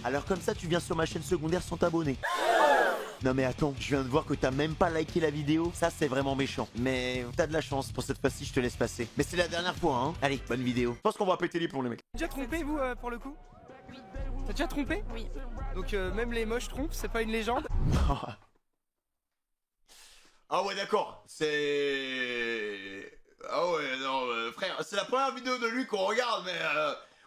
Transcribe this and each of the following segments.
Alors comme ça, tu viens sur ma chaîne secondaire sans t'abonner. Non mais attends, je viens de voir que t'as même pas liké la vidéo. Ça, c'est vraiment méchant. Mais t'as de la chance. Pour cette fois-ci, je te laisse passer. Mais c'est la dernière fois, hein. Allez, bonne vidéo. Je pense qu'on va péter les plombs, les mecs. T'as déjà trompé, vous, pour le coup? Oui. T'as déjà trompé? Oui. Donc même les moches trompent, c'est pas une légende? Ah ouais, d'accord. C'est... Ah ouais, non, frère, c'est la première vidéo de lui qu'on regarde, mais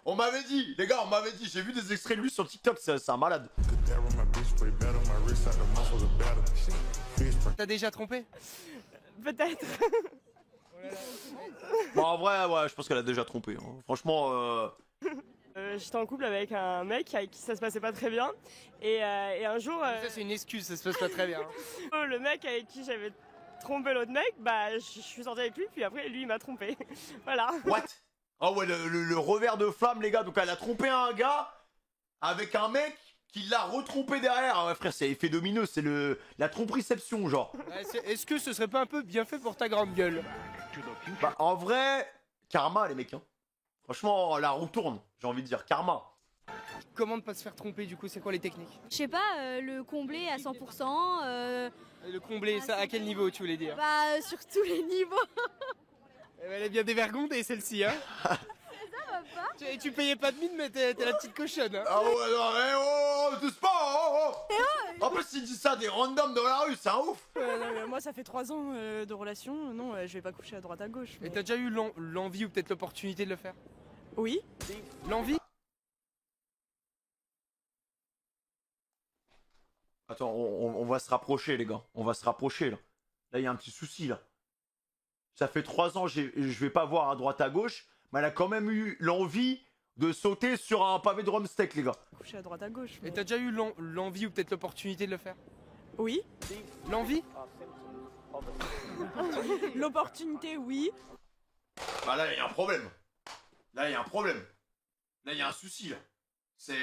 on m'avait dit, les gars, on m'avait dit, j'ai vu des extraits de lui sur TikTok, c'est un malade. T'as déjà trompé? Peut-être. Bon, en vrai, ouais, je pense qu'elle a déjà trompé. Hein. Franchement, J'étais en couple avec un mec avec qui ça se passait pas très bien. Et un jour, Ça c'est une excuse, ça se passe pas très bien. le mec avec qui j'avais trompé l'autre mec, bah je suis sortie avec lui, puis après lui il m'a trompé. Voilà. what? Ah ouais, le revers de flamme, les gars. Donc elle a trompé un gars avec un mec qui l'a retrompé derrière. Ah ouais, frère, c'est effet domino, c'est la tromperie-ception, genre. Est-ce que ce serait pas un peu bien fait pour ta grande gueule? Bah, en vrai, karma, les mecs. Hein. Franchement, la roue tourne, j'ai envie de dire karma. Comment ne pas se faire tromper du coup? C'est quoi les techniques? Je sais pas, le combler à 100%, Le combler, ça à quel niveau tu voulais dire? bah sur tous les niveaux. Elle est bien dévergondée celle-ci, hein. Ça va pas. Et tu payais pas de mine, mais t'es la petite cochonne, hein. Ah ouais, non, mais oh, tous pas, oh, oh. En plus, il dit ça à des randoms dans la rue, c'est un ouf. Moi ça fait 3 ans de relation, non je vais pas coucher à droite à gauche. Et t'as déjà eu l'envie ou peut-être l'opportunité de le faire? Oui. L'envie? Attends, on va se rapprocher, les gars. On va se rapprocher, là. Là, il y a un petit souci, là. Ça fait 3 ans, je vais pas voir à droite à gauche, mais elle a quand même eu l'envie de sauter sur un pavé de drumstick, les gars. Coucher à droite à gauche. Et t'as déjà eu l'envie ou peut-être l'opportunité de le faire? Oui. L'envie? L'opportunité, oui. Bah là, il y a un problème. Là, il y a un problème. Là, il y a un souci, là. C'est...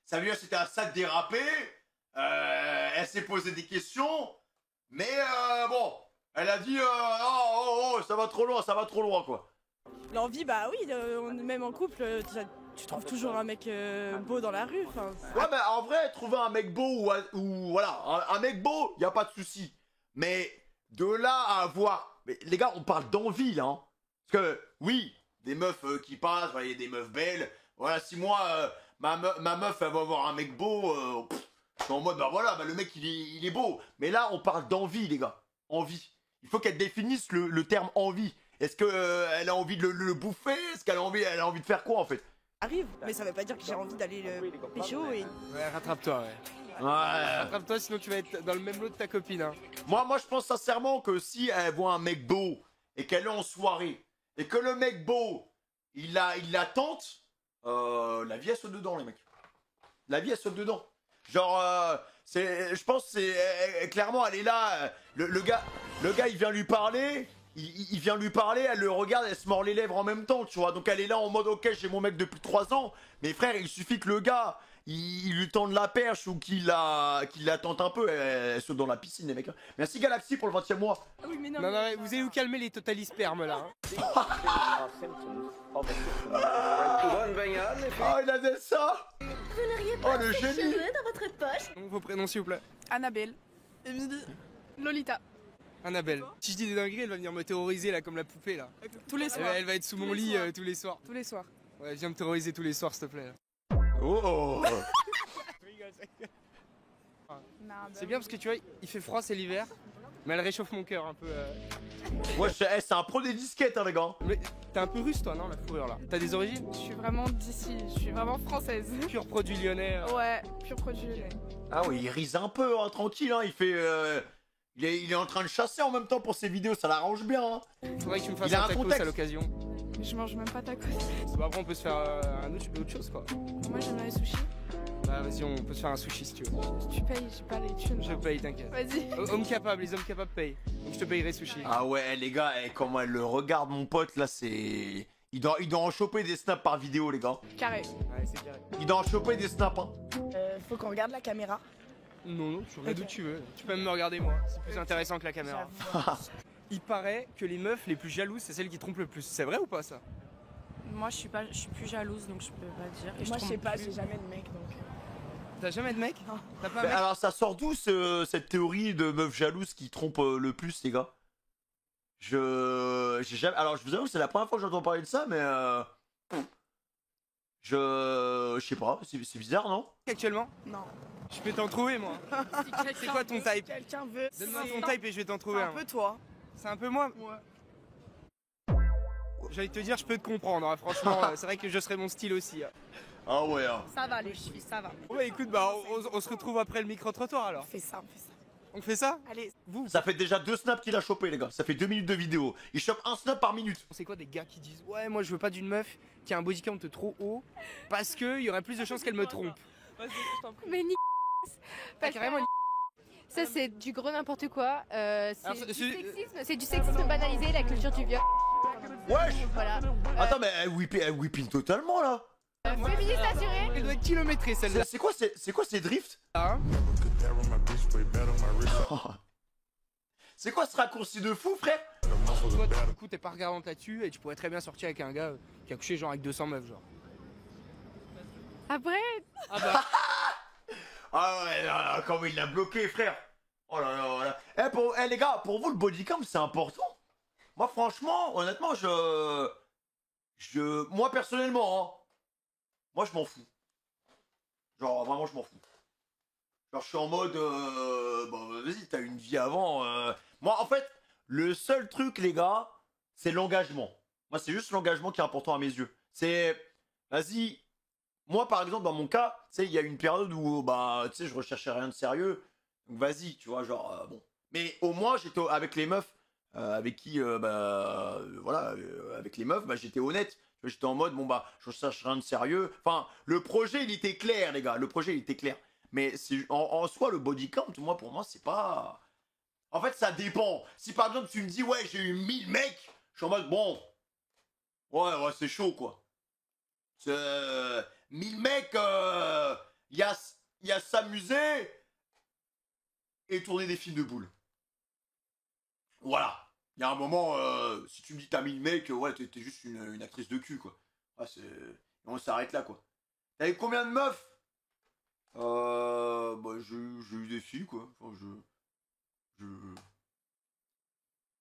ça veut dire que c'était un sac dérapé. Elle s'est posé des questions. Mais bon, elle a dit oh, ça va trop loin, quoi. L'envie, bah oui, même en couple, tu trouves toujours un mec beau dans la rue. Ouais, mais en vrai, trouver un mec beau ou voilà, un mec beau, y a pas de souci. Mais de là à avoir... Mais les gars, on parle d'envie, là. Hein. Parce que, oui, des meufs qui passent, il y a des meufs belles. Voilà, si moi, ma meuf, elle va avoir un mec beau, je suis en mode, bah voilà, bah le mec, il est beau. Mais là, on parle d'envie, les gars. Envie. Il faut qu'elle définisse le terme envie. Est-ce qu'elle a envie de le bouffer? Est-ce qu'elle a envie de faire quoi, en fait? Arrive, mais ça veut pas dire que j'ai envie d'aller le pécho et... Ouais, rattrape-toi, ouais. Ouais. Rattrape-toi, sinon tu vas être dans le même lot de ta copine, hein. Moi, je pense sincèrement que si elle voit un mec beau et qu'elle est en soirée et que le mec beau, il la tente, la vie elle saute dedans, les mecs. La vie elle saute dedans. Genre, je pense c'est clairement, elle est là. Le gars, il vient lui parler. Il vient lui parler, elle le regarde, elle se mord les lèvres en même temps, tu vois. Donc elle est là en mode, ok, j'ai mon mec depuis 3 ans. Mais frère, il suffit que le gars, il lui tende la perche ou qu'il la tente un peu, elle saute dans la piscine, les mecs. Merci Galaxy pour le 20e mois. Ah oui, mais non, Non, vous allez vous calmer les totalispermes, là, hein. Ah, il a dit ça. Vous n'auriez pas Oh, le ces génie. cheveux dans votre poche? Donc, vos prénoms, s'il vous plaît. Annabelle, Émilie, Lolita. Annabelle. Si je dis des dingueries, elle va venir me terroriser, là, comme la poupée, là. Tous les soirs. Elle va être sous mon lit tous les soirs. Tous les soirs. Ouais, viens me terroriser tous les soirs, s'il te plaît. Oh. C'est bien parce que tu vois, il fait froid, c'est l'hiver. Mais elle réchauffe mon cœur un peu. Ouais, c'est un pro des disquettes, hein, les gars. Mais t'es un peu russe, toi, non, la fourrure, là? T'as des origines? Je suis vraiment d'ici, je suis vraiment française. Pur produit lyonnais. Ouais, pur produit lyonnais. Ah oui, il rise un peu, hein, tranquille, hein, il fait... il est en train de chasser en même temps pour ses vidéos, ça l'arrange bien. Hein. Faudrait que tu me fasses Il a un un tacos contexte. à l'occasion. Mais je mange même pas tacos. Après, on peut se faire autre chose, quoi. Moi j'aime les sushis. Bah, vas-y, on peut se faire un sushi si tu veux. Tu payes, j'ai pas les thunes. Je paye, t'inquiète. Vas-y. Hommes capables, les hommes capables payent. Donc je te payerai sushi. Ah ouais, les gars, comment elle le regarde, mon pote, là, c'est... Il doit en choper des snaps par vidéo, les gars. Carré. Ouais, c'est carré. Il doit en choper des snaps, hein. Faut qu'on regarde la caméra. Non, tu regardes où tu veux. Tu peux même me regarder moi, c'est plus intéressant que la caméra. Il paraît que les meufs les plus jalouses, c'est celles qui trompent le plus. C'est vrai ou pas ça? Moi je suis plus jalouse donc je peux pas dire. Et Moi je trompe sais pas, plus. j'ai jamais de mec donc... T'as jamais de mec? T'as pas un Mais mec? alors ça sort d'où cette théorie de meuf jalouse qui trompe le plus, les gars? J'ai jamais. Alors je vous avoue que c'est la première fois que j'entends parler de ça, mais je sais pas, c'est bizarre, non? Actuellement? Non. Je peux t'en trouver moi. C'est quoi ton type? Quelqu'un veut. Donne-moi ton type et je vais t'en C'est trouver un un. peu toi. C'est un peu moi? Ouais. J'allais te dire, je peux te comprendre, hein. Franchement, c'est vrai que je serais mon style aussi. Hein. Ah ouais. Hein. Ça va les chevilles, ça va. Bon bah écoute, bah on se retrouve après le micro-trottoir alors. On fait ça, on fait ça. On fait ça? Allez. Vous, Ça fait déjà 2 snaps qu'il a chopé, les gars. Ça fait 2 minutes de vidéo. Il chope un snap par minute. c'est quoi des gars qui disent ouais moi je veux pas d'une meuf qui a un body count trop haut parce que il y aurait plus de chances qu'elle me trompe. Mais ni Ah, carrément. ça c'est du gros n'importe quoi. C'est Alors, du c'est- sexisme, c'est du sexisme banalisé, la culture du viol. Wesh. Voilà. Attends, mais elle whipping totalement, là. Féministe assurée. Elle doit être kilométrée celle-là. C'est quoi ces drifts? Hein. C'est quoi ce raccourci de fou, frère? Toi du coup t'es pas regardante là-dessus et tu pourrais très bien sortir avec un gars qui a couché genre avec 200 meufs genre. Après, Ah bah Ah ouais, là, comment il l'a bloqué, frère. Oh là là là. Les gars, pour vous, le bodycam, c'est important? Moi, franchement, honnêtement, moi, personnellement, hein, moi, je m'en fous. Genre, vraiment, je m'en fous. Genre, je suis en mode, bon, vas-y, t'as une vie avant. Moi, en fait, le seul truc, les gars, c'est l'engagement. Moi, c'est juste l'engagement qui est important à mes yeux. C'est, vas-y, moi, par exemple, dans mon cas, tu sais, il y a une période où, bah, tu sais, je recherchais rien de sérieux. Donc, vas-y, tu vois, genre, bon. Mais au moins, j'étais avec les meufs, avec qui, voilà, avec les meufs, bah, j'étais honnête. Tu vois, j'étais en mode, bon, bah, je recherche rien de sérieux. Enfin, le projet, il était clair, les gars. Le projet, il était clair. Mais en soi, le body count, moi, pour moi, c'est pas. En fait, ça dépend. Si par exemple, tu me dis, ouais, j'ai eu 1000 mecs, je suis en mode, bon. Ouais, c'est chaud, quoi. 1000 mecs, il y a s'amuser et tourner des films de boules. Voilà. Il y a un moment, si tu me dis t'as 1000 mecs, ouais, t'es juste une actrice de cul, quoi. Ouais, on s'arrête là, quoi. T'as eu combien de meufs? Bah, j'ai eu des filles, quoi. Enfin,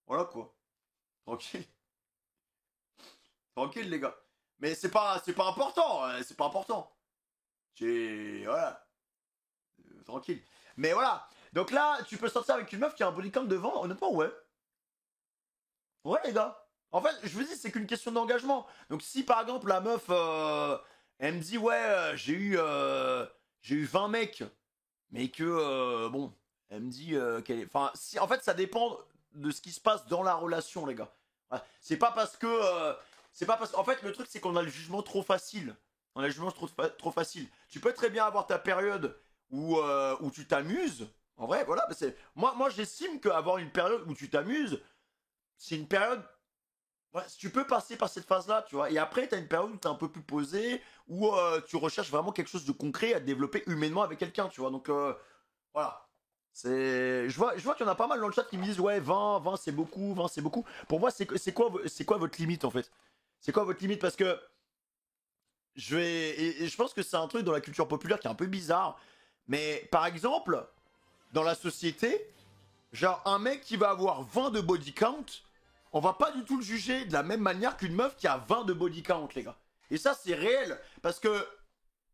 voilà, quoi. Tranquille. Tranquille, les gars. Mais c'est pas important, c'est pas important. Voilà. Tranquille. Mais voilà. Donc là, tu peux sortir avec une meuf qui a un body count devant, honnêtement, ouais. Ouais, les gars. En fait, je vous dis, c'est qu'une question d'engagement. Donc si par exemple la meuf, elle me dit, ouais, j'ai eu 20 mecs, mais que, bon, elle me dit qu'elle est. Enfin, si, en fait, ça dépend de ce qui se passe dans la relation, les gars. Ouais. C'est pas parce que. En fait, le truc, c'est qu'on a le jugement trop facile. On a le jugement trop facile. Tu peux très bien avoir ta période où tu t'amuses. En vrai, voilà. Moi, j'estime qu'avoir une période où tu t'amuses, c'est une période. Ouais, tu peux passer par cette phase-là, tu vois. Et après, tu as une période où tu es un peu plus posé, où tu recherches vraiment quelque chose de concret à développer humainement avec quelqu'un, tu vois. Donc, voilà. Je vois qu'il y en a pas mal dans le chat qui me disent, ouais, 20 c'est beaucoup, 20 c'est beaucoup. Pour moi, c'est quoi votre limite, en fait? C'est quoi votre limite? Parce que et je pense que c'est un truc dans la culture populaire qui est un peu bizarre. Mais par exemple, dans la société, genre un mec qui va avoir 20 de body count, on va pas du tout le juger de la même manière qu'une meuf qui a 20 de body count, les gars. Et ça, c'est réel. Parce que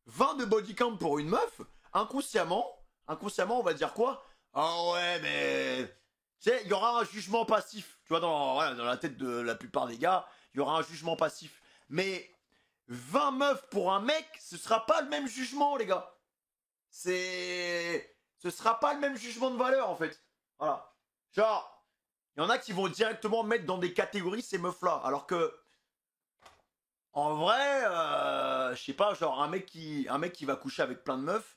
20 de body count pour une meuf, inconsciemment, on va dire quoi? Ah ouais, mais. Tu sais, il y aura un jugement passif. Tu vois, dans la tête de la plupart des gars, il y aura un jugement passif. Mais 20 meufs pour un mec, ce sera pas le même jugement, les gars. Ce sera pas le même jugement de valeur, en fait. Voilà. Genre, il y en a qui vont directement mettre dans des catégories ces meufs-là. Alors que, en vrai, je sais pas, genre un mec qui va coucher avec plein de meufs,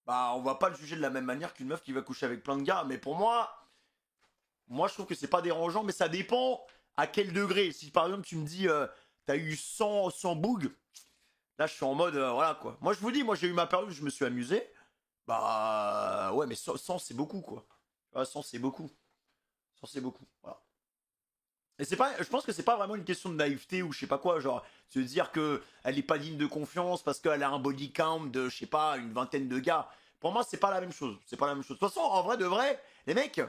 bah on va pas le juger de la même manière qu'une meuf qui va coucher avec plein de gars. Mais pour moi, je trouve que c'est pas dérangeant, mais ça dépend à quel degré. Si par exemple tu me dis, t'as eu 100 bougs, là je suis en mode, voilà quoi. Moi je vous dis, j'ai eu ma période où je me suis amusé. Bah ouais, mais 100 c'est beaucoup quoi. 100 c'est beaucoup. 100 c'est beaucoup, voilà. Et c'est pas, je pense que c'est pas vraiment une question de naïveté ou je sais pas quoi, genre se dire que elle est pas digne de confiance parce qu'elle a un body count de je sais pas une vingtaine de gars. Pour moi, c'est pas la même chose. C'est pas la même chose. De toute façon, en vrai de vrai, les mecs,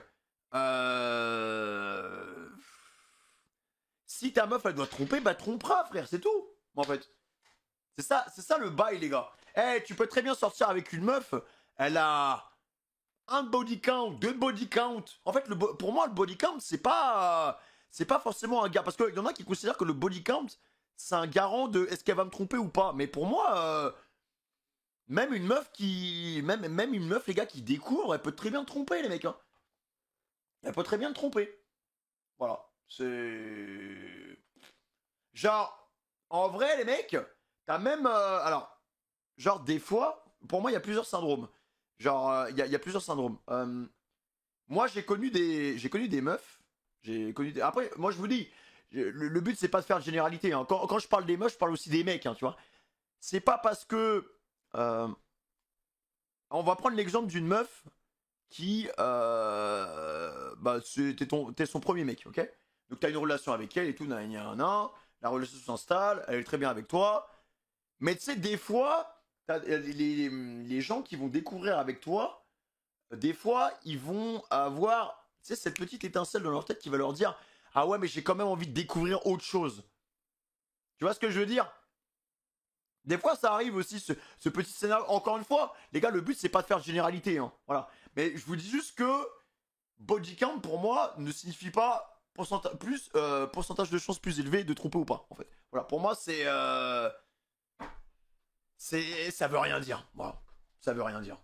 si ta meuf elle doit te tromper, bah trompera, frère, c'est tout. En fait, c'est ça le bail, les gars. Eh, tu peux très bien sortir avec une meuf, elle a un body count, deux body count. En fait, pour moi, le body count, c'est pas forcément un gars. Parce qu'il y en a qui considèrent que le body count, c'est un garant de est-ce qu'elle va me tromper ou pas. Mais pour moi, même une meuf qui. Même une meuf, les gars, qui découvre, elle peut très bien tromper, les mecs. Hein. Elle peut très bien te tromper. Voilà. C'est. Genre, en vrai, les mecs, t'as même. Alors, genre, des fois, pour moi, il y a plusieurs syndromes. Genre, il y a plusieurs syndromes. Moi, j'ai connu des meufs. Après, moi, je vous dis, le but, c'est pas de faire de généralité. Hein. Quand je parle des meufs, je parle aussi des mecs, hein, tu vois. C'est pas parce que... on va prendre l'exemple d'une meuf qui... bah, t'es son premier mec, ok. Donc, t'as une relation avec elle et tout, nan, la relation s'installe, elle est très bien avec toi. Mais tu sais, des fois... Les gens qui vont découvrir avec toi, des fois, ils vont avoir, tu sais, cette petite étincelle dans leur tête qui va leur dire « Ah ouais, mais j'ai quand même envie de découvrir autre chose. » Tu vois ce que je veux dire? Des fois, ça arrive aussi, ce petit scénario. Encore une fois, les gars, le but, c'est pas de faire de généralité. Hein, voilà. Mais je vous dis juste que body count, pour moi, ne signifie pas pourcentage de chances plus élevé de tromper ou pas, en fait. Voilà, pour moi, ça veut rien dire. Voilà. Ça veut rien dire.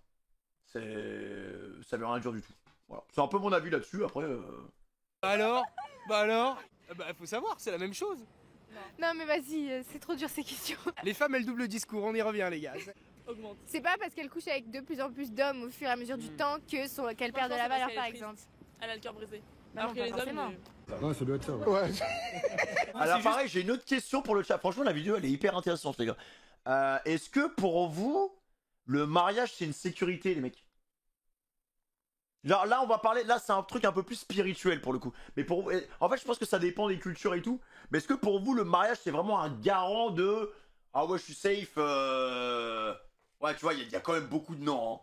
Ça veut rien dire du tout. Voilà. C'est un peu mon avis là-dessus. Après. Bah alors faut savoir, c'est la même chose. Non mais vas-y, c'est trop dur ces questions. Les femmes, elles doublent le discours, on y revient, les gars. Augmente. C'est pas parce qu'elle couche avec de plus en plus d'hommes au fur et à mesure du temps qu'elle perd de la valeur par exemple. Elle a le cœur brisé. Bah non, Alors que pas les forcément. hommes. Ouais, ça doit être ça. Ouais. Alors, pareil, j'ai une autre question pour le chat. Franchement, la vidéo, elle est hyper intéressante, les gars. Est-ce que pour vous, le mariage, c'est une sécurité, les mecs? Genre là, on va parler. Là, c'est un truc un peu plus spirituel pour le coup. Mais en fait, je pense que ça dépend des cultures et tout. Mais est-ce que pour vous, le mariage, c'est vraiment un garant de. Ah ouais, je suis safe. Ouais, tu vois, il y a quand même beaucoup de non. Hein.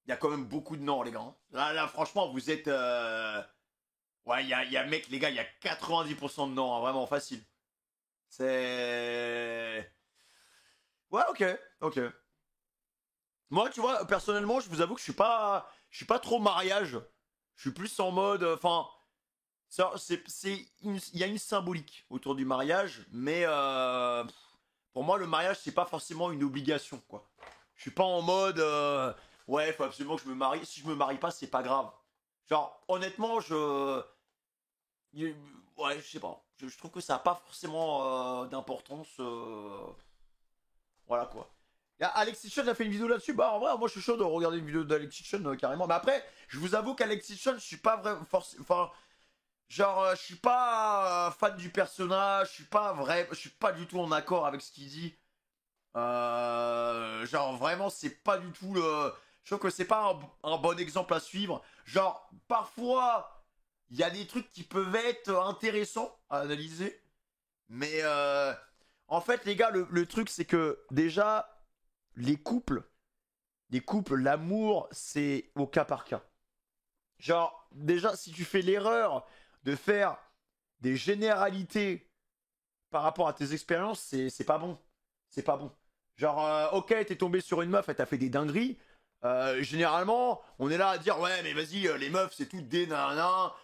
Il y a quand même beaucoup de non, les gars. Là, franchement, vous êtes. Ouais, il y a mec, les gars, il y a 90% de non, hein, vraiment facile. C'est. Ouais, ok. Moi, tu vois, personnellement, je vous avoue que je suis pas trop mariage. Je suis plus en mode, enfin, il y a une symbolique autour du mariage, mais pour moi, le mariage, c'est pas forcément une obligation, quoi. Je suis pas en mode, ouais, faut absolument que je me marie. Si je me marie pas, c'est pas grave. Genre, honnêtement, ouais, je sais pas. Je trouve que ça a pas forcément d'importance. Voilà, quoi. Alexis Chun a fait une vidéo là-dessus. Bah en vrai, moi je suis chaud de regarder une vidéo d'Alexis Chun carrément. Mais après, je vous avoue qu'Alexis Chun, je suis pas vraiment enfin, genre, je suis pas fan du personnage. Je suis pas du tout en accord avec ce qu'il dit. Genre vraiment, c'est pas du tout le. Je trouve que c'est pas un bon exemple à suivre. Genre, parfois, il y a des trucs qui peuvent être intéressants à analyser. Mais en fait, les gars, le truc, c'est que déjà. Les couples, l'amour, c'est au cas par cas. Genre, déjà, si tu fais l'erreur de faire des généralités par rapport à tes expériences, c'est pas bon. C'est pas bon. Genre, ok, t'es tombé sur une meuf, elle t'a fait des dingueries. Généralement, on est là à dire, ouais, mais vas-y, les meufs, c'est tout des nanana.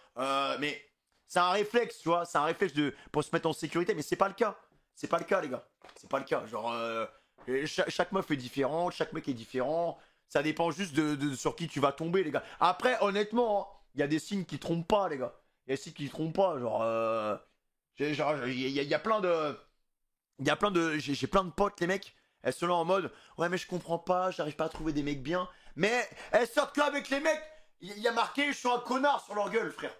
Mais c'est un réflexe, tu vois, c'est un réflexe pour se mettre en sécurité, mais c'est pas le cas. C'est pas le cas, les gars. C'est pas le cas. Genre, chaque meuf est différente, chaque mec est différent. Ça dépend juste de sur qui tu vas tomber, les gars. Après, honnêtement, il y a des signes qui trompent pas, les gars. Il y a des signes qui trompent pas. Genre, il y a plein de. J'ai plein de potes, les mecs. Elles sont là en mode, ouais, mais je comprends pas, j'arrive pas à trouver des mecs bien. Mais elles sortent que avec les mecs. Il y a marqué, je suis un connard sur leur gueule, frère.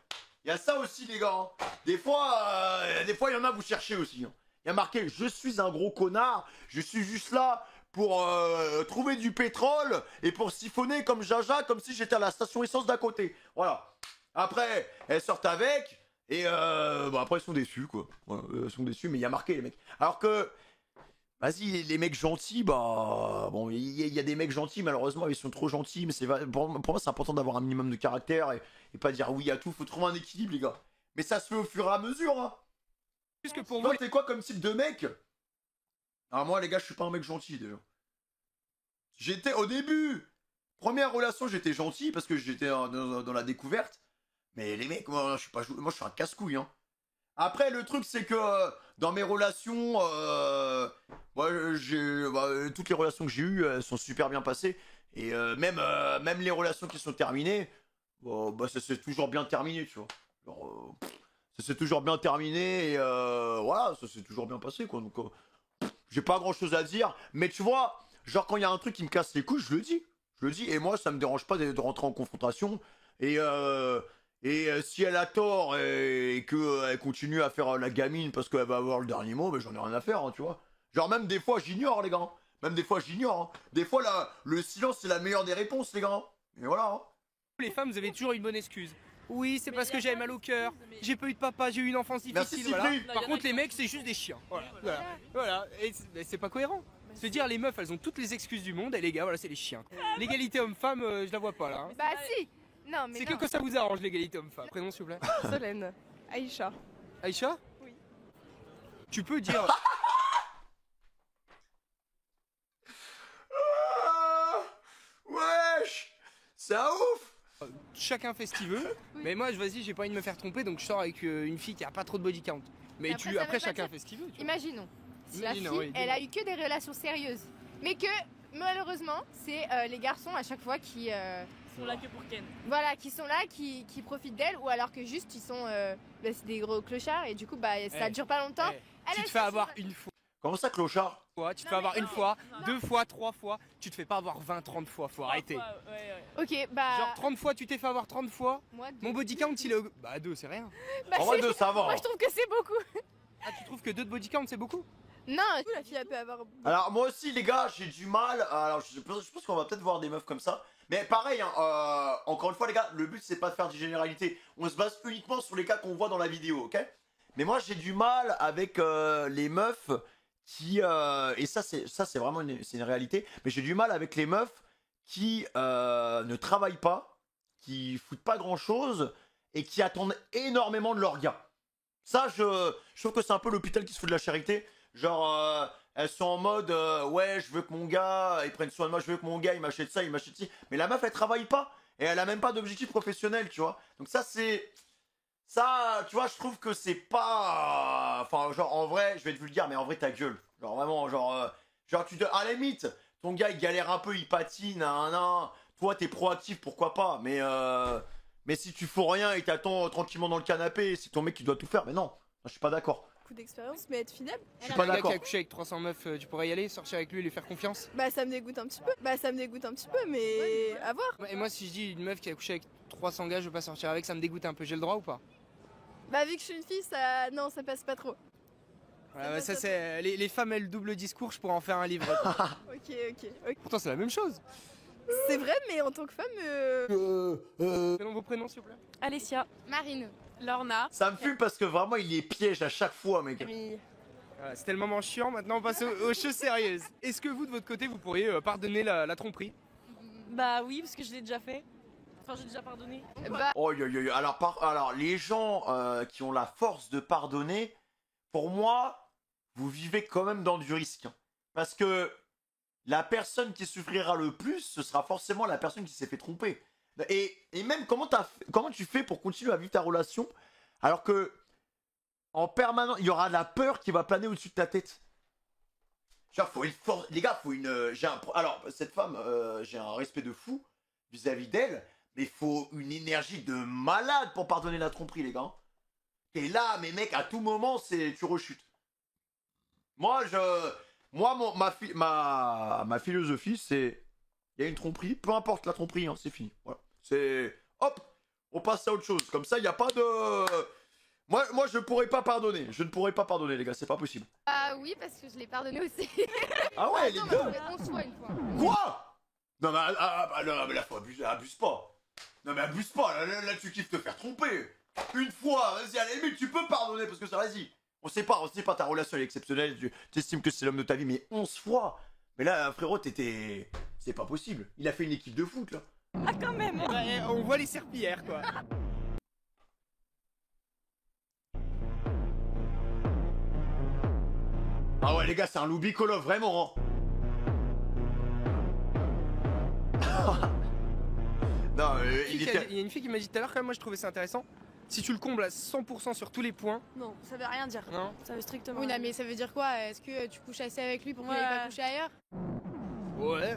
Il y a ça aussi, les gars. Hein. Des fois, il y en a, vous cherchez aussi. Hein. Il y a marqué, je suis un gros connard, je suis juste là pour trouver du pétrole et pour siphonner comme Jaja, comme si j'étais à la station essence d'à côté. Voilà. Après, elles sortent avec, Et bon, après, ils sont déçus, quoi. Voilà, ils sont déçus, mais il y a marqué, les mecs. Alors que, vas-y, les mecs gentils, bah. Bon, il y a des mecs gentils, malheureusement, ils sont trop gentils, mais pour moi, c'est important d'avoir un minimum de caractère et pas dire oui à tout. Faut trouver un équilibre, les gars. Mais ça se fait au fur et à mesure, hein. Puisque pour Toi, moi, t'es quoi comme type de mec? Alors, moi, les gars, je suis pas un mec gentil, d'ailleurs. J'étais, au début, première relation, j'étais gentil parce que j'étais dans la découverte. Mais les mecs, moi, je suis un casse-couille, hein. Après, le truc, c'est que dans mes relations, toutes les relations que j'ai eues, elles sont super bien passées. Et même les relations qui sont terminées, ça s'est toujours bien terminé, tu vois. Genre, ça s'est toujours bien terminé et voilà, ça s'est toujours bien passé, quoi. Donc, j'ai pas grand-chose à dire. Mais tu vois, genre, quand il y a un truc qui me casse les couilles, je le dis. Je le dis. Et moi, ça me dérange pas de rentrer en confrontation. Et si elle a tort et qu'elle continue à faire la gamine parce qu'elle va avoir le dernier mot, ben j'en ai rien à faire, hein, tu vois. Genre même des fois j'ignore, les gars. Même des fois j'ignore. Hein. Des fois le silence c'est la meilleure des réponses, les gars. Et voilà. Hein. les femmes, vous avez toujours une bonne excuse. Oui, c'est parce que j'avais mal au cœur, j'ai pas eu de papa, j'ai eu une enfance difficile, voilà. Par contre, les mecs, c'est juste des chiens. Voilà. Et c'est pas cohérent. Se dire les meufs, elles ont toutes les excuses du monde, et les gars, voilà, c'est les chiens. L'égalité homme-femme, je la vois pas là. Hein. Bah si. Non, mais c'est que quand ça vous arrange l'égalité homme-femme. Prénom s'il vous plaît. Solène. Aïcha. Aïcha? Oui. Tu peux dire. Wesh, c'est un ouf. Chacun fait ce qu'il veut, mais moi, vas-y, j'ai pas envie de me faire tromper, donc je sors avec une fille qui a pas trop de body count. Mais après chacun fait ce qu'il veut. Tu vois. Imaginons, si la fille, oui, elle a eu que des relations sérieuses, mais que malheureusement, c'est les garçons à chaque fois qui sont là que pour Ken. Voilà, qui sont là, qui profitent d'elle, ou alors que juste ils sont c'est des gros clochards et du coup ça dure pas longtemps. Tu te fais avoir une fois. Comment ça, clochard? Tu te fais avoir une fois, 2 fois, 3 fois, tu te fais pas avoir 20, 30 fois, faut arrêter. Ok, bah. Genre 30 fois, tu t'es fait avoir 30 fois. Moi, Mon body count, il est. Bah 2, c'est rien. Bah, en vrai, 2, ça va. Moi, je trouve que c'est beaucoup. Ah, tu trouves que 2 de body count, c'est beaucoup? Non, la fille, elle peut avoir. Alors, moi aussi, les gars, j'ai du mal. Alors, je pense qu'on va peut-être voir des meufs comme ça. Mais pareil, hein, encore une fois, les gars, le but, c'est pas de faire des généralités. On se base uniquement sur les cas qu'on voit dans la vidéo, ok? Mais moi, j'ai du mal avec les meufs qui et ça c'est vraiment une réalité, mais j'ai du mal avec les meufs qui ne travaillent pas, qui foutent pas grand chose et qui attendent énormément de leur gars. Ça je trouve que c'est un peu l'hôpital qui se fout de la charité. Genre elles sont en mode ouais, je veux que mon gars il prenne soin de moi, je veux que mon gars il m'achète ça, il m'achète ci, mais la meuf elle travaille pas et elle a même pas d'objectif professionnel, tu vois. Donc ça, tu vois, je trouve que c'est pas... Enfin, genre, en vrai, je vais être vulgaire, mais en vrai, ta gueule. Genre, vraiment, genre, à la limite, ton gars, il galère un peu, il patine, toi, t'es proactif, pourquoi pas, mais si tu fous rien et t'attends tranquillement dans le canapé, c'est ton mec qui doit tout faire, mais non, je suis pas d'accord. Coup d'expérience, mais être fidèle. Je suis pas Un gars d'accord. qui a couché avec 300 meufs, tu pourrais y aller, sortir avec lui, lui faire confiance? Bah ça me dégoûte un petit peu. Mais à voir. Et moi, si je dis une meuf qui a couché avec 300 gars, je veux pas sortir avec, ça me dégoûte un peu, j'ai le droit ou pas? Bah vu que je suis une fille, ça passe pas trop. Voilà, bah, ça c'est les femmes elles double discours, je pourrais en faire un livre. Ok. Pourtant c'est la même chose. C'est vrai, mais en tant que femme. Prénom, vos prénoms s'il vous plaît. Alessia. Marine. Lorna. Ça me fume parce que vraiment, il les piège à chaque fois, mec. Voilà, c'était le moment chiant, maintenant on passe aux choses sérieuses. Est-ce que vous de votre côté vous pourriez pardonner la tromperie? Bah oui, parce que je l'ai déjà fait. Enfin, j'ai déjà pardonné. Bah, Oh, alors, les gens qui ont la force de pardonner, pour moi, vous vivez quand même dans du risque. Hein. Parce que la personne qui souffrira le plus, ce sera forcément la personne qui s'est fait tromper. Et même, comment tu fais pour continuer à vivre ta relation alors que, en permanence, il y aura de la peur qui va planer au-dessus de ta tête. Genre, faut une force. Les gars, faut une. Alors, cette femme, j'ai un respect de fou vis-à-vis d'elle. Mais faut une énergie de malade pour pardonner la tromperie, les gars. Et là, mais mec, à tout moment, tu rechutes. Moi, ma philosophie, c'est... Il y a une tromperie, peu importe la tromperie, hein, c'est fini. Voilà. C'est... Hop, on passe à autre chose. Comme ça, il n'y a pas de... Moi, je pourrais pas pardonner. Je ne pourrais pas pardonner, les gars, c'est pas possible. ah oui, parce que je l'ai pardonné aussi. Ah ouais, les Non, deux. mais on se voit une fois. Quoi? Non, mais là, faut abuse pas. Non, mais abuse pas. Là, tu kiffes te faire tromper. Une fois, vas-y, à la limite, tu peux pardonner parce que ça, vas-y. On sait pas, ta relation elle est exceptionnelle, tu estimes que c'est l'homme de ta vie, mais 11 fois. Mais là, frérot, t'étais... C'est pas possible. Il a fait une équipe de foot, là. Ah, quand même. Ouais, on voit les serpillères, quoi. Ah ouais, les gars, c'est un loup bicolore, vraiment. Hein. Non, Il y a une fille qui m'a dit tout à l'heure, quand même, moi je trouvais ça intéressant. Si tu le combles à 100% sur tous les points. Non, ça veut rien dire. Non. Ça veut strictement Oui, rien non, mais ça veut dire quoi? Est-ce que tu couches assez avec lui pour qu'il Ouais. aille pas coucher ailleurs? Ouais.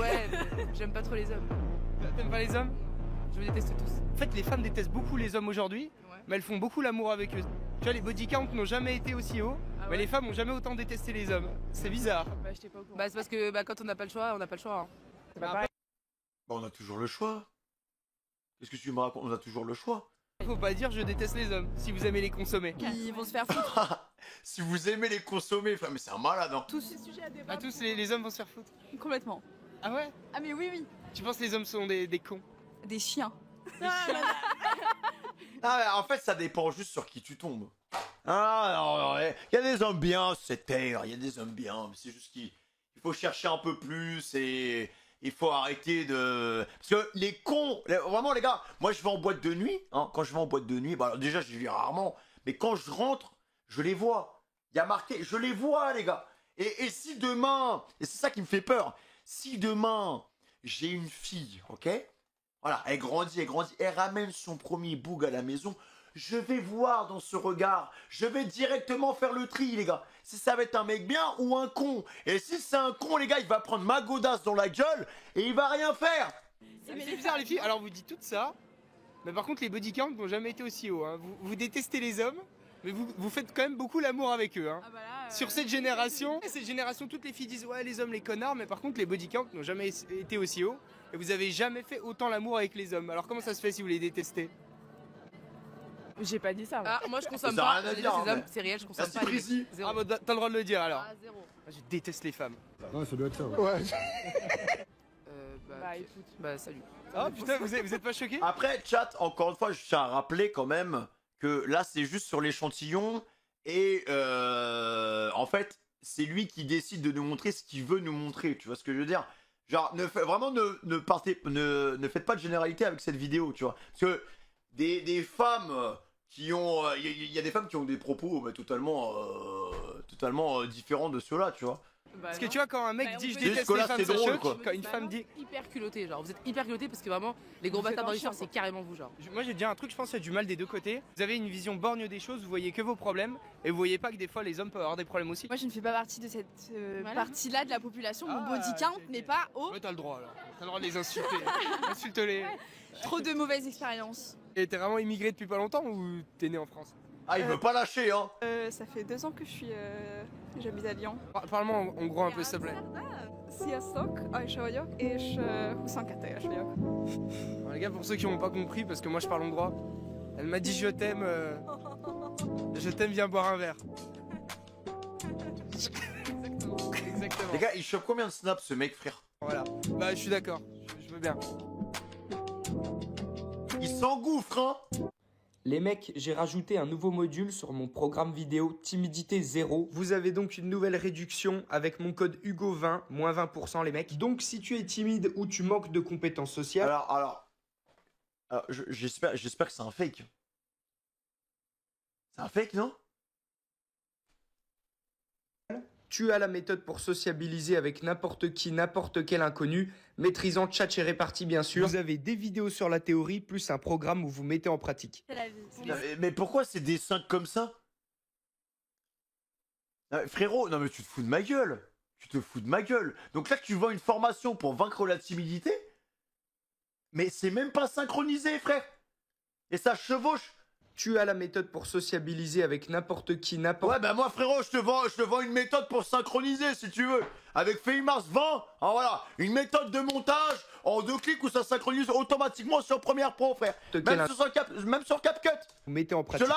Ouais, mais j'aime pas trop les hommes. T'aimes pas les hommes? Je les déteste tous. En fait, les femmes détestent beaucoup les hommes aujourd'hui, mais elles font beaucoup l'amour avec eux. Tu vois, les body counts n'ont jamais été aussi hauts, mais les femmes ont jamais autant détesté les hommes. C'est bizarre. Bah, j'étais pas au courant. Bah, c'est parce que quand on n'a pas le choix, on n'a pas le choix. Hein. C'est pas Bah, pareil. Bah, on a toujours le choix. Qu'est-ce que tu me racontes? On a toujours le choix. Faut pas dire je déteste les hommes si vous aimez les consommer. Ils vont se faire foutre. Si vous aimez les consommer, frère, mais c'est un malade, hein. Tous ces sujets à À débattre. tous, les hommes vont se faire foutre. Complètement. Ah ouais? Ah mais oui, oui. Tu penses que les hommes sont des cons? Des chiens. Ah ouais, en fait, ça dépend juste sur qui tu tombes. Ah non, il y a des hommes bien, c'est terre, il y a des hommes bien, mais c'est juste qu'il faut chercher un peu plus et il faut arrêter de... Parce que les cons, vraiment les gars, moi je vais en boîte de nuit, hein, quand je vais en boîte de nuit, bah alors déjà je vais rarement, mais quand je rentre, je les vois. Il y a marqué, je les vois les gars. Et si demain, et c'est ça qui me fait peur, si demain j'ai une fille, ok? Voilà, elle grandit, elle ramène son premier boug à la maison. Je vais voir dans ce regard, je vais directement faire le tri, les gars. Si ça va être un mec bien ou un con. Et si c'est un con, les gars, il va prendre ma godasse dans la gueule et il va rien faire. C'est bizarre les filles. Alors vous dites tout ça, mais par contre les body counts n'ont jamais été aussi hauts. Hein. Vous détestez les hommes, mais vous faites quand même beaucoup l'amour avec eux. Hein. Ah bah là, Sur cette génération, toutes les filles disent ouais les hommes les connards, mais par contre les body counts n'ont jamais été aussi hauts. Et vous avez jamais fait autant l'amour avec les hommes. Alors comment ça se fait si vous les détestez? J'ai pas dit ça. Ah, moi je consomme Ça a pas. rien à J'ai dire, dit, ces mais- hommes, c'est réel, je consomme Merci pas. les mecs. Prisi. Zéro. Ah bah t'as le droit de le dire alors. Ah, zéro. Moi, je déteste les femmes. Ouais, ça doit être ça. Bah écoute, bah salut. Oh putain, vous êtes pas choqués? Après, chat, encore une fois, je tiens à rappeler quand même que là, c'est juste sur l'échantillon. Et en fait, c'est lui qui décide de nous montrer ce qu'il veut nous montrer. Tu vois ce que je veux dire? Genre, ne faites pas de généralité avec cette vidéo, tu vois. Parce que des femmes qui ont... Il y a des femmes qui ont des propos totalement différents de ceux-là, tu vois. Parce que tu vois, quand un mec Bah, dit je on peut- déteste Juste que là, les femmes, c'est ça drôle, choque. quoi. Quand une femme dit. Hyper culotté, genre. Vous êtes hyper culotté parce que vraiment, les gros Vous êtes bâtards un dans les chien, chars, c'est quoi. carrément vous, genre. Moi j'ai dit un truc, je pense qu'il y a du mal des deux côtés. Vous avez une vision borgne des choses, vous voyez que vos problèmes, et vous voyez pas que des fois les hommes peuvent avoir des problèmes aussi. Moi, je ne fais pas partie de cette Voilà. partie-là de la population. Mon Ah, body count ok, ok. n'est pas haut. Ouais, t'as le droit alors. T'as le droit de les insulter. Insulte-les. Trop de mauvaises expériences. Et t'es vraiment immigré depuis pas longtemps ou t'es né en France? Ah, il veut pas lâcher, hein. Ça fait 2 ans que j'habite à Lyon. Parle-moi en gros un peu s'il te plaît. Sziasztok, Ajsa vagyok, és 22 éves vagyok. Alors, les gars, pour ceux qui n'ont pas compris, parce que moi je parle hongrois, elle m'a dit je t'aime, viens boire un verre. Exactement. Les gars, il chope combien de snaps, ce mec, frère? Voilà. Bah je suis d'accord, je veux bien. Il s'engouffre, hein. Les mecs, j'ai rajouté un nouveau module sur mon programme vidéo Timidité 0. Vous avez donc une nouvelle réduction avec mon code Hugo20, moins 20% les mecs. Donc si tu es timide ou tu manques de compétences sociales... Alors, j'espère que c'est un fake. C'est un fake, non? Tu as la méthode pour sociabiliser avec n'importe qui, n'importe quel inconnu, maîtrisant tchatch et répartie bien sûr. Vous avez des vidéos sur la théorie, plus un programme où vous mettez en pratique. C'est la vie. Non, mais pourquoi c'est des 5 comme ça? Frérot, non mais tu te fous de ma gueule. Tu te fous de ma gueule. Donc là, tu vends une formation pour vaincre la timidité? Mais c'est même pas synchronisé, frère. Et ça chevauche. Tu as la méthode pour sociabiliser avec n'importe qui, n'importe... Ouais, bah moi, frérot, je te vends une méthode pour synchroniser, si tu veux. Avec Feymars 20, hein, voilà. Une méthode de montage en 2 clics où ça synchronise automatiquement sur Premiere Pro, frère. Même sur CapCut. Vous mettez en Je pratique. te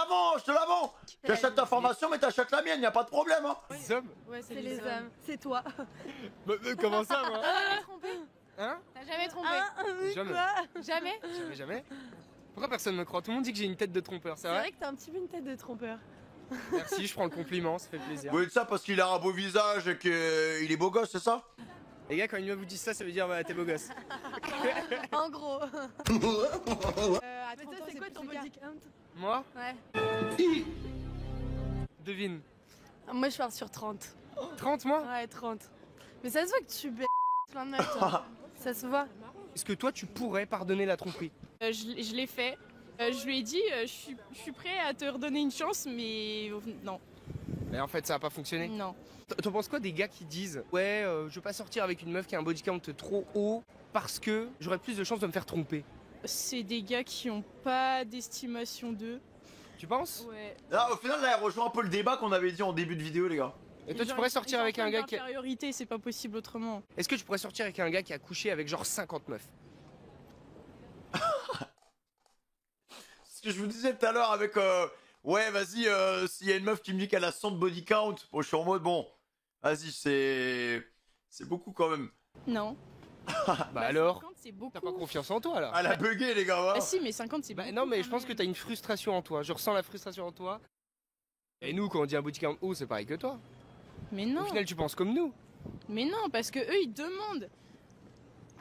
la vends. J'achète ta formation, mais t'achètes la mienne, y a pas de problème, hein. Les hommes Ouais, C'est les hommes. C'est toi. Comment ça, moi T'as jamais trompé? Hein? T'as jamais trompé? Jamais. Jamais? Jamais. Pourquoi personne me croit? Tout le monde dit que j'ai une tête de trompeur, c'est C'est vrai? vrai que t'as un petit peu une tête de trompeur. Merci, je prends le compliment, ça fait plaisir. Vous dites ça parce qu'il a un beau visage et qu'il est beau gosse, c'est ça? Les gars, quand une meuf vous dit ça, ça veut dire bah, t'es beau gosse. En gros. Mais toi, c'est quoi ton body count? Moi? Ouais. Devine. Moi, je pars sur 30. 30 moi? Ouais, 30. Mais ça se voit que tu baises Plein de meufs, toi. ça se voit. Est-ce que toi tu pourrais pardonner la tromperie? Je l'ai fait. Je lui ai dit, je suis prêt à te redonner une chance, mais non, Mais en fait ça a pas fonctionné. non. T'en penses quoi des gars qui disent ouais je veux pas sortir avec une meuf qui a un body count trop haut parce que j'aurais plus de chances de me faire tromper? C'est des gars qui ont pas d'estimation d'eux. Tu penses? Ouais. Là, au final, là, elle rejoint un peu le débat qu'on avait dit en début de vidéo, les gars. Et toi tu pourrais sortir avec un gars qui... Infériorité, c'est pas possible autrement. Est-ce que tu pourrais sortir avec un gars qui a couché avec genre 50 meufs? Ce que je vous disais tout à l'heure avec... ouais, vas-y, s'il y a une meuf qui me dit qu'elle a 100 de body count, bon, je suis en mode, bon, vas-y, c'est beaucoup quand même. Non. Bah alors 50, c'est beaucoup. t'as pas confiance en toi là? Elle a bugué, les gars, Ah hein. si, mais 50, c'est Bah beaucoup. non mais quand je pense que même. t'as une frustration en toi, je ressens la frustration en toi. Et nous quand on dit un body count haut c'est pareil que toi. Mais non. Au final tu penses comme nous. Mais non, parce que eux, ils demandent.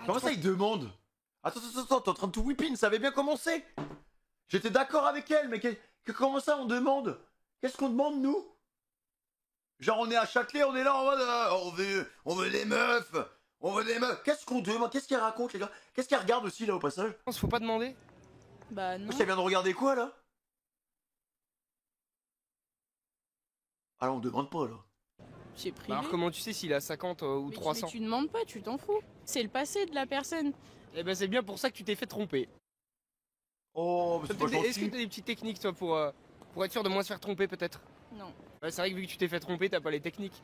Comment ça, il demande? Attends, t'es en train de tout whipping, ça avait bien commencé. J'étais d'accord avec elle, mais comment ça, on demande? Qu'est-ce qu'on demande, nous? Genre, on est à Châtelet, on est là en mode, on veut des meufs, on veut des meufs. Qu'est-ce qu'on demande? Qu'est-ce qu'elle raconte, les gars? Qu'est-ce qu'elle regarde aussi, là, au passage? Faut pas demander. Bah non. Parce qu'elle vient de regarder quoi, là? Ah, là, on demande pas, là. J'ai privé. Bah alors comment tu sais s'il a 50 ou Mais 300? tu demandes pas, tu t'en fous. C'est le passé de la personne. Eh ben c'est bien pour ça que tu t'es fait tromper. Oh, mais c'est pas Est-ce que gentil. t'as des petites techniques toi pour être sûr de moins se faire tromper peut-être? Non. Ouais, c'est vrai que vu que tu t'es fait tromper, t'as pas les techniques.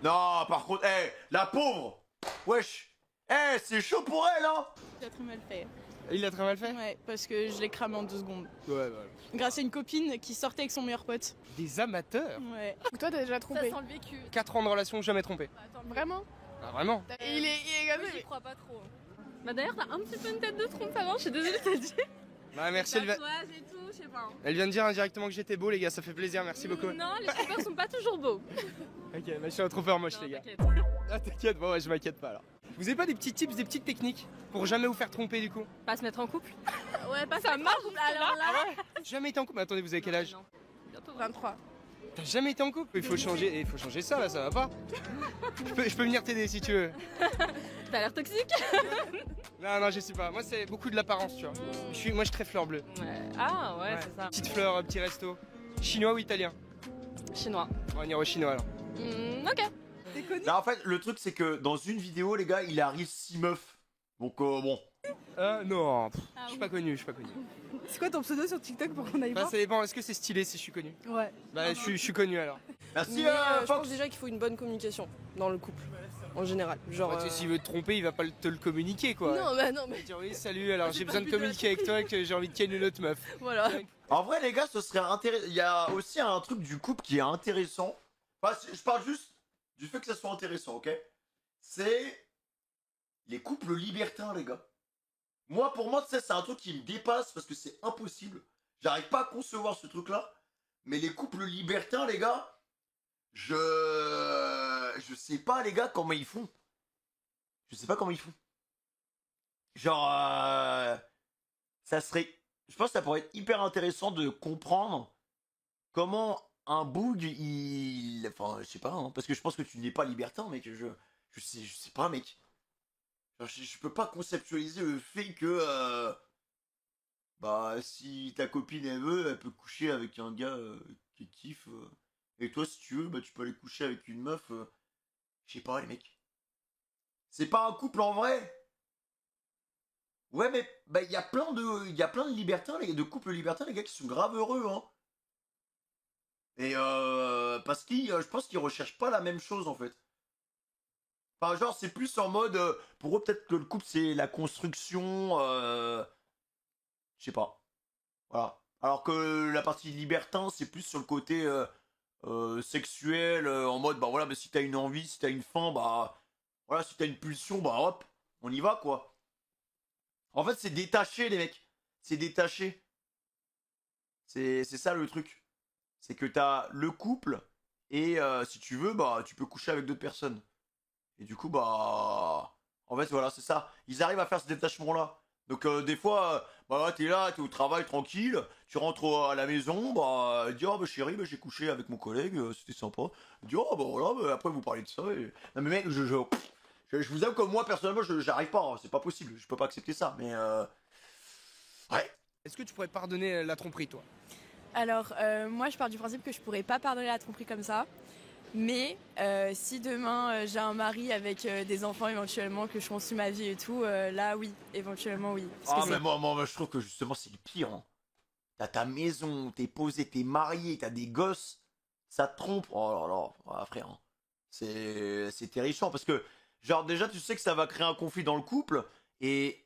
Non, par contre, la pauvre. Wesh. C'est chaud pour elle, hein. J'ai très mal fait. Il l'a très mal fait? Ouais, parce que je l'ai cramé en 2 secondes. Ouais, bah. Grâce à une copine qui sortait avec son meilleur pote. Des amateurs? Ouais. Toi, t'as déjà trompé. le vécu. 4 ans de relation, jamais trompé. Vraiment? Ah vraiment? Il est comme ça. J'y crois pas trop. Bah d'ailleurs, t'as un petit peu une tête de trompeur, je suis désolée de te dire. Bah merci, Tatouage et tout, je sais pas. elle vient de dire indirectement que j'étais beau les gars, ça fait plaisir, merci beaucoup. Non, les trompeurs sont pas toujours beaux. Ok, bah je suis un trompeur moche les gars. Ah t'inquiète, bon ouais je m'inquiète pas alors. Vous avez pas des petits tips, des petites techniques pour jamais vous faire tromper du coup? Pas se mettre en couple. Ouais, pas Ça marche, alors là. Ah ouais? Jamais été en couple? Mais attendez, vous avez quel âge? Bientôt 23. T'as jamais été en couple? Il faut changer ça là, ça va pas. Je peux venir t'aider si tu veux. T'as l'air toxique. Non, je sais pas. Moi, c'est beaucoup de l'apparence, tu vois. Moi, je suis très fleur bleue. Ouais. Ah ouais, c'est ça. Petite fleur, petit resto. Chinois ou italien? Chinois. On va venir au chinois alors. Ok. Là, en fait, le truc, c'est que dans une vidéo, les gars, il arrive 6 meufs. Donc, bon. Non, je suis pas connu, C'est quoi ton pseudo sur TikTok pour qu'on aille Bah, ça dépend, est-ce que c'est stylé si je suis connu? Ouais. Bah, je suis connu alors. Merci, je Fox. pense déjà qu'il faut une bonne communication dans le couple, en général. Genre. Bah, tu sais, s'il veut te tromper, il va pas te le communiquer quoi. Non, bah non, mais Il va dire oui, salut, alors j'ai pas besoin le de but de la communiquer avec toi que j'ai envie de ken une autre meuf. voilà. En vrai, les gars, ce serait intéressant. Il y a aussi un truc du couple qui est intéressant. Enfin, je parle juste du fait que ça soit intéressant, ok? C'est les couples libertins, les gars. Moi, pour moi, tu sais, c'est un truc qui me dépasse parce que c'est impossible. J'arrive pas à concevoir ce truc-là. Mais les couples libertins, les gars, je sais pas, les gars, comment ils font. Je sais pas comment ils font. Genre, ça serait... Je pense que ça pourrait être hyper intéressant de comprendre comment un boug, il... Enfin, je sais pas, hein, parce que je pense que tu n'es pas libertin, mec. Je sais pas, mec. Genre, je peux pas conceptualiser le fait que... bah, si ta copine, elle veut, elle peut coucher avec un gars qui kiffe. Et toi, si tu veux, bah, tu peux aller coucher avec une meuf... je sais pas, les mecs. C'est pas un couple en vrai. Ouais, mais bah, y a plein de libertins, de couples libertins, les gars, qui sont grave heureux, hein. Et parce qu'ils, je pense qu'ils recherchent pas la même chose, en fait. Enfin, genre, c'est plus en mode, pour eux, peut-être que le couple, c'est la construction, je sais pas. Voilà. Alors que la partie libertin, c'est plus sur le côté sexuel, en mode, bah voilà, bah, si t'as une envie, si t'as une faim, bah... Voilà, si t'as une pulsion, bah hop, on y va, quoi. En fait, c'est détaché, les mecs. c'est détaché. C'est ça le truc. C'est que t'as le couple et si tu veux, bah tu peux coucher avec d'autres personnes. Et du coup, bah en fait voilà, c'est ça. Ils arrivent à faire ce détachement-là. Donc des fois, bah t'es là, t'es au travail tranquille, tu rentres à la maison, bah dis oh bah chérie, bah, j'ai couché avec mon collègue, c'était sympa. Dis oh bah voilà, bah, après vous parlez de ça. Et... Non mais mec, je vous avoue que moi personnellement, j'arrive pas, hein, c'est pas possible, je peux pas accepter ça. Mais ouais. Est-ce que tu pourrais pardonner la tromperie, toi? Alors, moi, je pars du principe que je pourrais pas pardonner la tromperie comme ça. Mais si demain j'ai un mari avec des enfants éventuellement, que je construis ma vie et tout, là oui, éventuellement oui. Ah mais moi je trouve que justement c'est le pire. Hein. T'as ta maison, t'es posé, t'es marié, t'as des gosses, ça te trompe. Oh là là, ah, frère. Hein. C'est terrifiant parce que genre déjà tu sais que ça va créer un conflit dans le couple et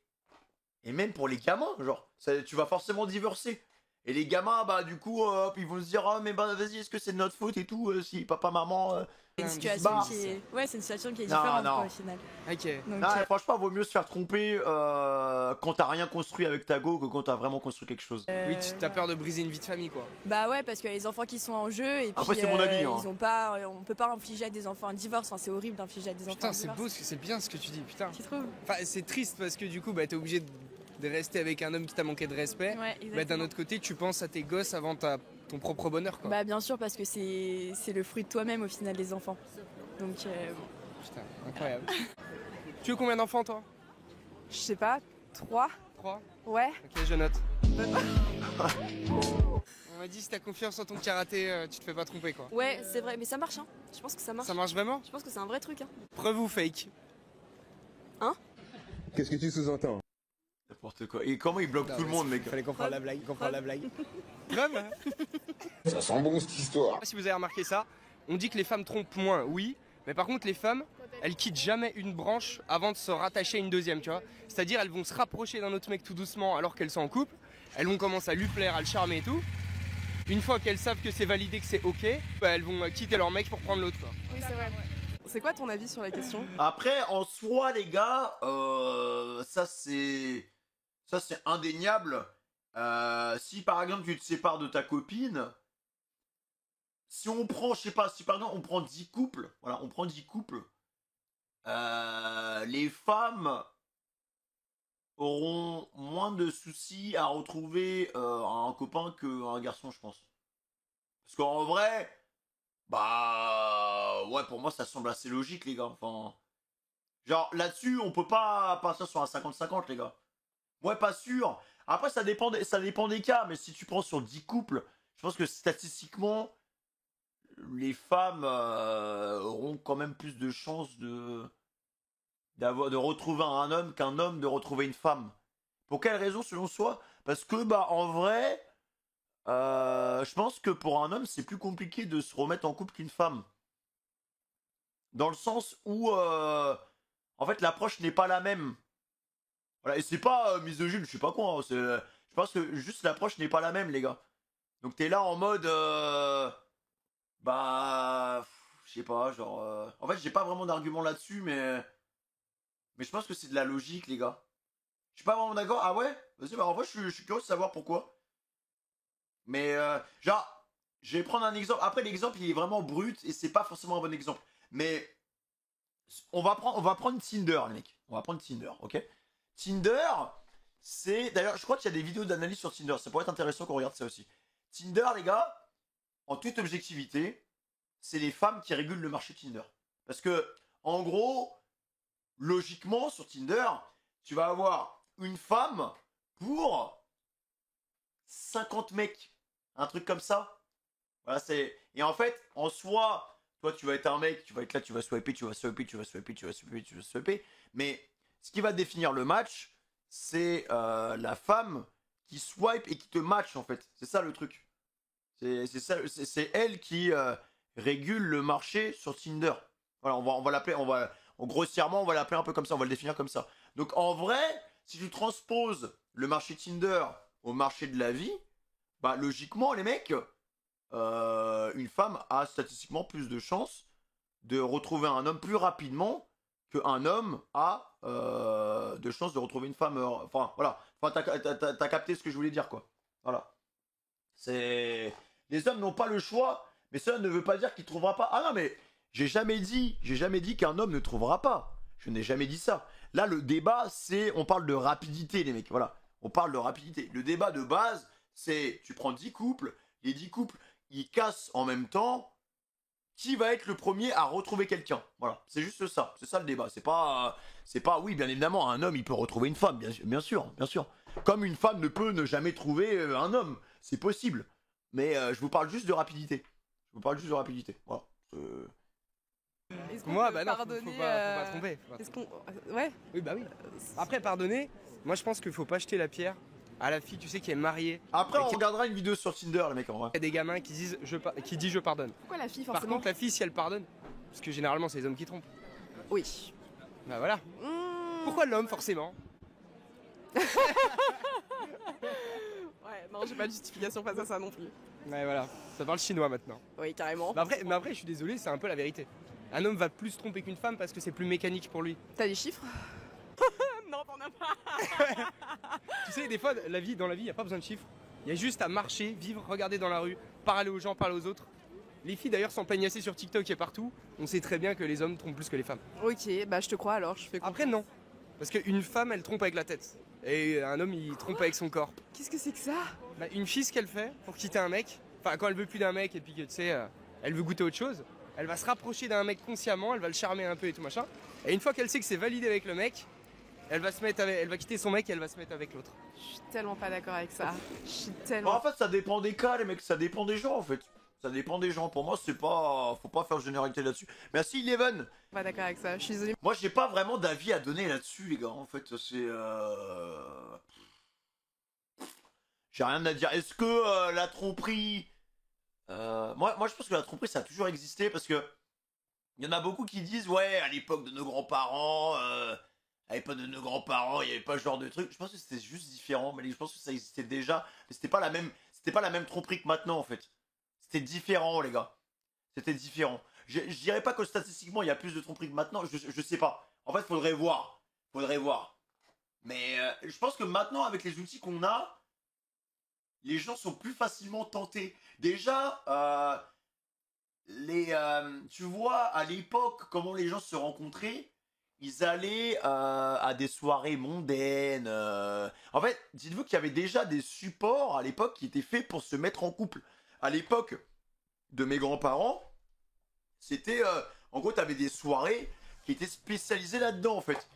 même pour les gamins, genre tu vas forcément divorcer. Et les gamins, bah du coup, ils vont se dire ah mais bah vas-y, est-ce que c'est de notre faute et tout si papa maman. C'est une situation qui est... Ouais, c'est une situation qui est différente quoi, au final. Ok. Donc, non, franchement, vaut mieux se faire tromper quand t'as rien construit avec ta go que quand t'as vraiment construit quelque chose. Oui, t'as peur de briser une vie de famille, quoi. Bah ouais, parce qu'il y a les enfants qui sont en jeu et puis après, c'est mon avis, hein. ils ont pas, on peut pas infliger à des enfants un divorce. Enfin, c'est horrible d'infliger à des enfants un divorce. Putain, c'est beau, c'est bien ce que tu dis, putain. Tu trouves? Enfin, c'est triste parce que du coup, bah t'es obligé de rester avec un homme qui t'a manqué de respect. Ouais, mais d'un autre côté, tu penses à tes gosses avant ton propre bonheur, quoi. Bah bien sûr, parce que c'est le fruit de toi-même au final, les enfants. Donc Putain, incroyable. Tu veux combien d'enfants, toi? je sais pas, 3? 3? Ouais. Ok, je note. On m'a dit si t'as confiance en ton karaté, tu te fais pas tromper, quoi. Ouais, c'est vrai, mais ça marche, hein. Je pense que ça marche. Ça marche vraiment? Je pense que c'est un vrai truc, hein. Preuve ou fake? Hein? Qu'est-ce que tu sous-entends? N'importe quoi. Et comment il bloque tout le monde, mec? Fallait comprendre la blague, comprendre la blague. Preuve? Ça sent bon cette histoire. Je sais pas si vous avez remarqué ça, on dit que les femmes trompent moins, oui, mais par contre les femmes, elles quittent jamais une branche avant de se rattacher à une deuxième, tu vois. C'est-à-dire elles vont se rapprocher d'un autre mec tout doucement alors qu'elles sont en couple, elles vont commencer à lui plaire, à le charmer et tout. Une fois qu'elles savent que c'est validé, que c'est ok, bah, elles vont quitter leur mec pour prendre l'autre, quoi. Oui, c'est vrai. C'est quoi ton avis sur la question? Après, en soi, les gars, ça c'est indéniable. Si par exemple tu te sépares de ta copine, si on prend, je sais pas, si par exemple on prend 10 couples, voilà, on prend 10 couples, les femmes auront moins de soucis à retrouver un copain qu'un garçon, je pense. Parce qu'en vrai, bah ouais, pour moi ça semble assez logique, les gars. Enfin, genre là-dessus, on peut pas passer sur un 50-50, les gars. Ouais, pas sûr. Après, ça dépend des cas, mais si tu prends sur 10 couples, je pense que statistiquement, les femmes auront quand même plus de chances de retrouver un homme qu'un homme de retrouver une femme. Pour quelle raison, selon soi? Parce que, bah, en vrai, je pense que pour un homme, c'est plus compliqué de se remettre en couple qu'une femme. Dans le sens où, en fait, l'approche n'est pas la même. Voilà, et c'est pas misogyne, je sais pas quoi. Hein, je pense que juste l'approche n'est pas la même, les gars. Donc t'es là en mode, bah, je sais pas, genre. En fait, j'ai pas vraiment d'argument là-dessus, mais je pense que c'est de la logique, les gars. Je suis pas vraiment d'accord. Ah ouais? Vas-y, bah en vrai, je suis curieux de savoir pourquoi. Mais genre, je vais prendre un exemple. Après, l'exemple, il est vraiment brut et c'est pas forcément un bon exemple. Mais on va prendre Tinder, les mecs. On va prendre Tinder, ok? Tinder, c'est... D'ailleurs, je crois qu'il y a des vidéos d'analyse sur Tinder. Ça pourrait être intéressant qu'on regarde ça aussi. Tinder, les gars, en toute objectivité, c'est les femmes qui régulent le marché Tinder. Parce que, en gros, logiquement, sur Tinder, tu vas avoir une femme pour 50 mecs. Un truc comme ça. Voilà, c'est... Et en fait, en soi, toi, tu vas être un mec, tu vas être là, tu vas swiper, tu vas swiper, tu vas swiper, tu vas swiper, tu vas swiper. Mais... ce qui va définir le match, c'est la femme qui swipe et qui te match, en fait. C'est ça le truc. C'est elle qui régule le marché sur Tinder. Voilà, on va l'appeler, grossièrement, on va l'appeler un peu comme ça, on va le définir comme ça. Donc en vrai, si tu transposes le marché Tinder au marché de la vie, bah logiquement, les mecs, une femme a statistiquement plus de chances de retrouver un homme plus rapidement qu'un homme a de chances de retrouver une femme. Enfin, voilà. Enfin, t'as capté ce que je voulais dire, quoi. Voilà. Les hommes n'ont pas le choix, mais cela ne veut pas dire qu'il trouvera pas. Ah non, mais j'ai jamais dit qu'un homme ne trouvera pas. Je n'ai jamais dit ça. Là, le débat, on parle de rapidité, les mecs. Voilà. On parle de rapidité. Le débat de base, c'est, tu prends 10 couples, les 10 couples, ils cassent en même temps. Qui va être le premier à retrouver quelqu'un? Voilà, c'est juste ça. C'est ça le débat. C'est pas, oui, bien évidemment, un homme, il peut retrouver une femme, bien sûr. Comme une femme ne peut ne jamais trouver un homme. C'est possible. Mais je vous parle juste de rapidité. Voilà. Moi, bah non, faut pas tromper. Ouais. Oui, bah oui. Après, pardonner, moi je pense qu'il faut pas jeter la pierre à la fille, tu sais, qui est mariée. Après, on regardera une vidéo sur Tinder, les mecs, en vrai. Il y a des gamins qui disent je pardonne. Pourquoi la fille, forcément? Par contre, la fille, si elle pardonne, parce que généralement, c'est les hommes qui trompent. Oui. Bah voilà. Pourquoi l'homme, forcément? Ouais, non, j'ai pas de justification face à ça non plus. Ouais, voilà. Ça parle chinois maintenant. Oui, carrément. Mais après, je suis désolé, c'est un peu la vérité. Un homme va plus se tromper qu'une femme parce que c'est plus mécanique pour lui. T'as des chiffres? Non, t'en as pas. Tu sais, des fois, dans la vie, il n'y a pas besoin de chiffres. Il y a juste à marcher, vivre, regarder dans la rue, parler aux gens, parler aux autres. Les filles d'ailleurs s'en plaignent assez sur TikTok et partout. On sait très bien que les hommes trompent plus que les femmes. Ok, bah je te crois alors, je fais confiance. Après, non. Parce qu'une femme, elle trompe avec la tête. Et un homme, il trompe avec son corps. Qu'est-ce que c'est que ça? Bah, une fille, ce qu'elle fait pour quitter un mec, enfin, quand elle veut plus d'un mec et puis que tu sais, elle veut goûter autre chose, elle va se rapprocher d'un mec consciemment, elle va le charmer un peu et tout machin. Et une fois qu'elle sait que c'est validé avec le mec, elle va quitter son mec et elle va se mettre avec l'autre. Je suis tellement pas d'accord avec ça. En fait, ça dépend des cas, les mecs, ça dépend des gens, en fait. Ça dépend des gens. Pour moi, c'est pas. Faut pas faire généralité là-dessus. Merci, Eleven. Pas d'accord avec ça, je suis désolée. Moi, j'ai pas vraiment d'avis à donner là-dessus, les gars. En fait, c'est. J'ai rien à dire. Est-ce que la tromperie. Moi, je pense que la tromperie, ça a toujours existé parce que. Il y en a beaucoup qui disent, ouais, à l'époque de nos grands-parents. À l'époque de nos grands-parents, il n'y avait pas ce genre de truc. Je pense que c'était juste différent, mais je pense que ça existait déjà. Mais c'était pas la même tromperie que maintenant, en fait. C'était différent, les gars. C'était différent. Je dirais pas que statistiquement, il y a plus de tromperie que maintenant. Je sais pas. En fait, faudrait voir. Mais je pense que maintenant, avec les outils qu'on a, les gens sont plus facilement tentés. Déjà, tu vois, à l'époque, comment les gens se rencontraient. Ils allaient à des soirées mondaines. En fait, dites-vous qu'il y avait déjà des supports à l'époque qui étaient faits pour se mettre en couple. À l'époque de mes grands-parents, c'était... en gros, t'avais des soirées qui étaient spécialisées là-dedans, en fait.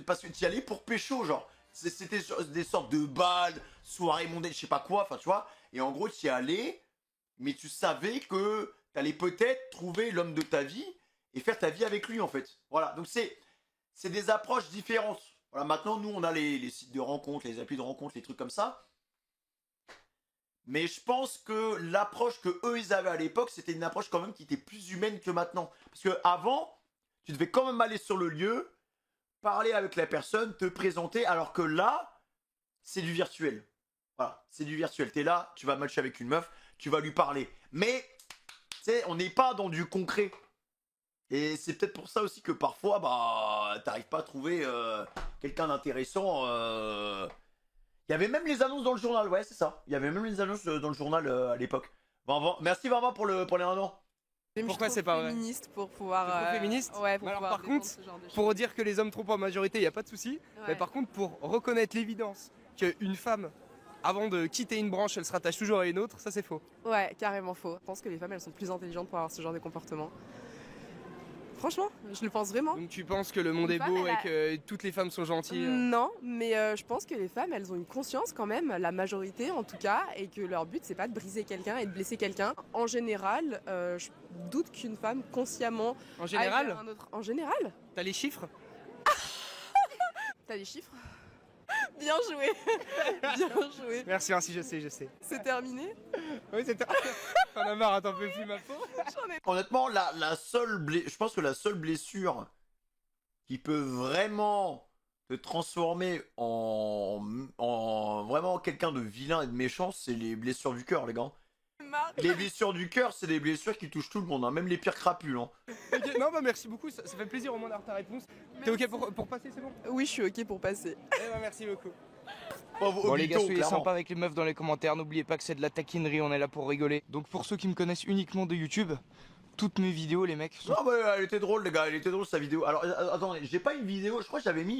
Parce que t'y allais pour pécho, genre. C'était des sortes de balles, soirées mondaines, je sais pas quoi, enfin, tu vois. Et en gros, t'y allais, mais tu savais que t'allais peut-être trouver l'homme de ta vie et faire ta vie avec lui, en fait. Voilà, donc c'est des approches différentes. Voilà, maintenant, nous, on a les sites de rencontres, les applis de rencontres, les trucs comme ça. Mais je pense que l'approche que eux, ils avaient à l'époque, c'était une approche quand même qui était plus humaine que maintenant. Parce que avant, tu devais quand même aller sur le lieu, parler avec la personne, te présenter, alors que là, c'est du virtuel. Voilà, c'est du virtuel. T'es là, tu vas matcher avec une meuf, tu vas lui parler. Mais, tu sais, on n'est pas dans du concret. Et c'est peut-être pour ça aussi que parfois, bah, t'arrives pas à trouver quelqu'un d'intéressant. Il y avait même les annonces dans le journal, ouais, c'est ça. Il y avait même les annonces dans le journal à l'époque. Merci Varva pour les 1 an. Pourquoi c'est pas vrai? Féministe pour pouvoir. Féministe? Ouais, pour alors pouvoir par contre, défendre ce genre de choses. pour dire que les hommes trompent en majorité, il n'y a pas de souci. Ouais. Mais par contre, pour reconnaître l'évidence qu'une femme, avant de quitter une branche, elle se rattache toujours à une autre, ça c'est faux. Ouais, carrément faux. Je pense que les femmes, elles sont plus intelligentes pour avoir ce genre de comportement. Franchement, je le pense vraiment. Donc tu penses que le monde Une est femme, beau elle et que toutes les femmes sont gentilles? Non, mais je pense que les femmes, elles ont une conscience quand même, la majorité en tout cas, et que leur but, c'est pas de briser quelqu'un et de blesser quelqu'un. En général, je doute qu'une femme consciemment... En général? aille vers un autre... En général? T'as les chiffres? T'as des chiffres? Bien joué. Bien joué. Merci, je sais. C'est terminé? Oui, c'est terminé. T'en as marre, t'en peux plus ma peau. Honnêtement, je pense que la seule blessure qui peut vraiment te transformer en vraiment quelqu'un de vilain et de méchant, c'est les blessures du cœur, les gars. Les blessures du cœur, c'est des blessures qui touchent tout le monde, hein, même les pires crapules. Hein. Ok, non bah merci beaucoup, ça fait plaisir au moins d'avoir ta réponse. T'es ok pour passer, c'est bon? Oui, je suis ok pour passer. Eh bah merci beaucoup. Bon Les gars, soyez sympas avec les meufs dans les commentaires, n'oubliez pas que c'est de la taquinerie, on est là pour rigoler. Donc pour ceux qui me connaissent uniquement de YouTube, toutes mes vidéos les mecs sont... Non bah elle était drôle les gars, elle était drôle sa vidéo. Alors attendez, j'ai pas une vidéo, je crois que j'avais mis